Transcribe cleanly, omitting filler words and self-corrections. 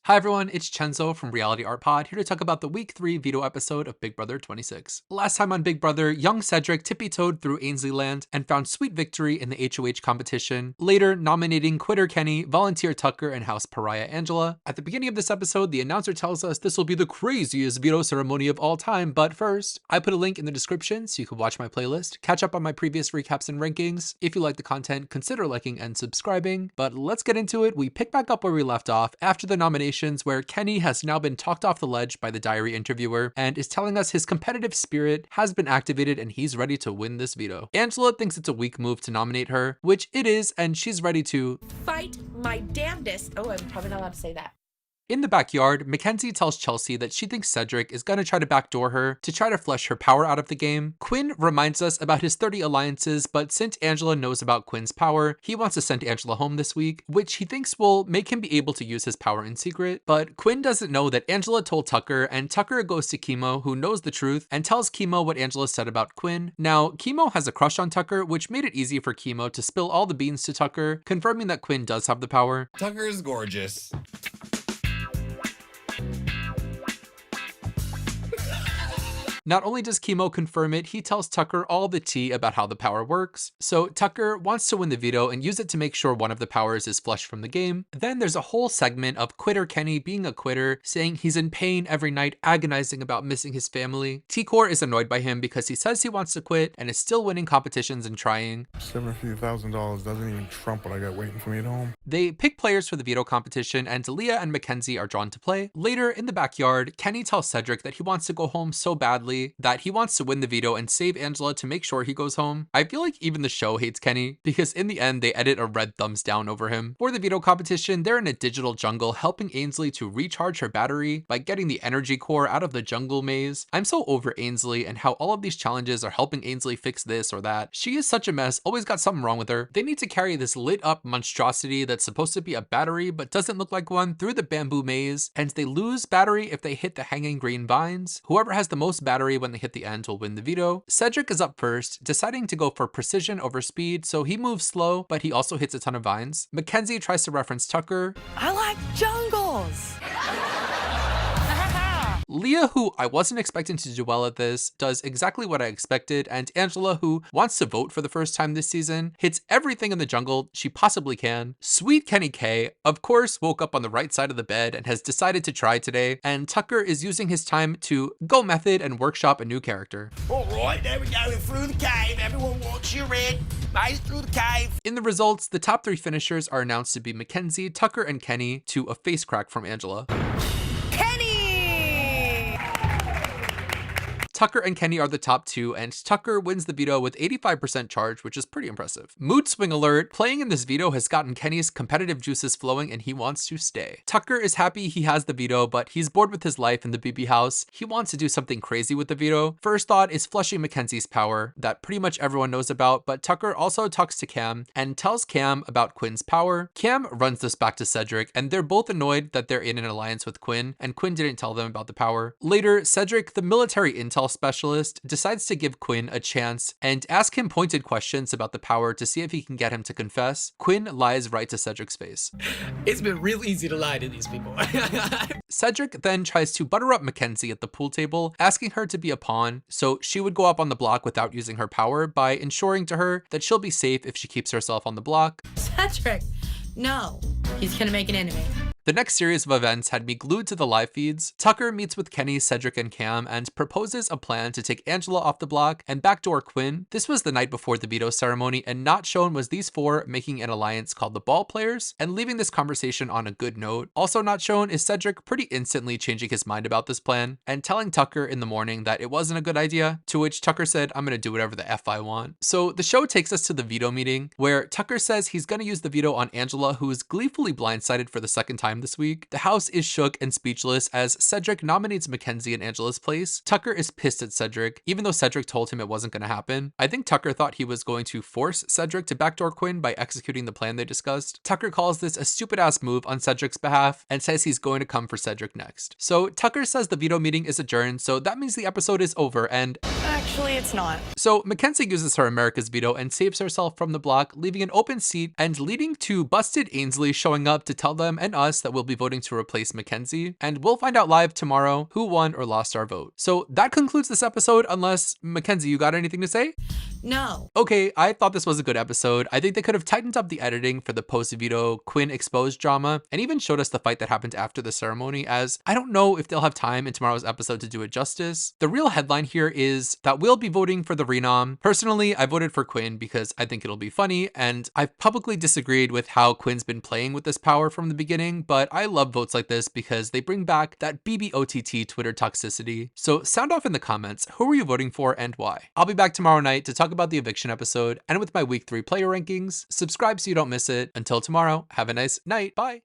Hi everyone, it's Chenzo from RealityArtPod here to talk about the Week 3 Veto episode of Big Brother 26. Last time on Big Brother, young Cedric tippy-toed through Ainsley Land and found sweet victory in the HOH competition, later nominating quitter Kenny, volunteer Tucker, and house pariah Angela. At the beginning of this episode, the announcer tells us this will be the craziest veto ceremony of all time, but first, I put a link in the description so you can watch my playlist, catch up on my previous recaps and rankings. If you like the content, consider liking and subscribing, but let's get into it. We pick back up where we left off after the nomination, where Kenny has now been talked off the ledge by the diary interviewer and is telling us his competitive spirit has been activated and he's ready to win this veto. Angela thinks it's a weak move to nominate her, which it is, and she's ready to fight my damnedest. Oh, I'm probably not allowed to say that. In the backyard, Mackenzie tells Chelsea that she thinks Cedric is going to try to backdoor her to try to flush her power out of the game. Quinn reminds us about his 30 alliances, but since Angela knows about Quinn's power, he wants to send Angela home this week, which he thinks will make him be able to use his power in secret. But Quinn doesn't know that Angela told Tucker, and Tucker goes to Chemo, who knows the truth, and tells Chemo what Angela said about Quinn. Now, Chemo has a crush on Tucker, which made it easy for Chemo to spill all the beans to Tucker, confirming that Quinn does have the power. Tucker is gorgeous. Not only does Chemo confirm it, he tells Tucker all the tea about how the power works. So Tucker wants to win the veto and use it to make sure one of the powers is flushed from the game. Then there's a whole segment of quitter Kenny being a quitter, saying he's in pain every night, agonizing about missing his family. T-Core is annoyed by him because he says he wants to quit and is still winning competitions and trying. $70,000 doesn't even trump what I got waiting for me at home. They pick players for the veto competition and Leah and Mackenzie are drawn to play. Later in the backyard, Kenny tells Cedric that he wants to go home so badly that he wants to win the veto and save Angela to make sure he goes home. I feel like even the show hates Kenny because in the end they edit a red thumbs down over him. For the veto competition, they're in a digital jungle helping Ainsley to recharge her battery by getting the energy core out of the jungle maze. I'm so over Ainsley and how all of these challenges are helping Ainsley fix this or that. She is such a mess, always got something wrong with her. They need to carry this lit up monstrosity that's supposed to be a battery but doesn't look like one through the bamboo maze, and they lose battery if they hit the hanging green vines. Whoever has the most battery when they hit the end will win the veto. Cedric is up first, deciding to go for precision over speed, so he moves slow, but he also hits a ton of vines. Mackenzie tries to reference Tucker. I like jungles. Leah, who I wasn't expecting to do well at this, does exactly what I expected, and Angela, who wants to vote for the first time this season, hits everything in the jungle she possibly can. Sweet Kenny K, of course, woke up on the right side of the bed and has decided to try today, and Tucker is using his time to go method and workshop a new character. All right, there we go, through the cave. Everyone watch your red. Made it through the cave. In the results, the top 3 finishers are announced to be Mackenzie, Tucker, and Kenny, to a face crack from Angela. Tucker and Kenny are the top 2, and Tucker wins the veto with 85% charge, which is pretty impressive. Mood swing alert, playing in this veto has gotten Kenny's competitive juices flowing and he wants to stay. Tucker is happy he has the veto, but he's bored with his life in the BB house. He wants to do something crazy with the veto. First thought is flushing Mackenzie's power, that pretty much everyone knows about, but Tucker also talks to Cam and tells Cam about Quinn's power. Cam runs this back to Cedric, and they're both annoyed that they're in an alliance with Quinn, and Quinn didn't tell them about the power. Later, Cedric, the military intel specialist, decides to give Quinn a chance and ask him pointed questions about the power to see if he can get him to confess. Quinn lies right to Cedric's face. It's been real easy to lie to these people. Cedric then tries to butter up Mackenzie at the pool table, asking her to be a pawn so she would go up on the block without using her power by ensuring to her that she'll be safe if she keeps herself on the block. Cedric, no, he's gonna make an enemy. The next series of events had me glued to the live feeds. Tucker meets with Kenny, Cedric, and Cam and proposes a plan to take Angela off the block and backdoor Quinn. This was the night before the veto ceremony, and not shown was these 4 making an alliance called the Ball Players and leaving this conversation on a good note. Also not shown is Cedric pretty instantly changing his mind about this plan and telling Tucker in the morning that it wasn't a good idea, to which Tucker said, "I'm gonna do whatever the F I want." So the show takes us to the veto meeting, where Tucker says he's gonna use the veto on Angela, who is gleefully blindsided for the second time this week. The house is shook and speechless as Cedric nominates Mackenzie in Angela's place. Tucker is pissed at Cedric, even though Cedric told him it wasn't going to happen. I think Tucker thought he was going to force Cedric to backdoor Quinn by executing the plan they discussed. Tucker calls this a stupid ass move on Cedric's behalf and says he's going to come for Cedric next. So Tucker says the veto meeting is adjourned, so that means the episode is over, and Actually, it's not. So Mackenzie uses her America's veto and saves herself from the block, leaving an open seat and leading to busted Ainsley showing up to tell them and us us that we'll be voting to replace Mackenzie, and we'll find out live tomorrow who won or lost our vote. So that concludes this episode, unless, Mackenzie, you got anything to say? No. Okay, I thought this was a good episode. I think they could have tightened up the editing for the post-veto Quinn exposed drama, and even showed us the fight that happened after the ceremony, as I don't know if they'll have time in tomorrow's episode to do it justice. The real headline here is that we'll be voting for the renom. Personally, I voted for Quinn because I think it'll be funny, and I've publicly disagreed with how Quinn's been playing with this power from the beginning, but I love votes like this because they bring back that BB26 Twitter toxicity. So sound off in the comments, who are you voting for and why? I'll be back tomorrow night to talk about the eviction episode and with my week 3 player rankings. Subscribe so you don't miss it. Until tomorrow, have a nice night. Bye.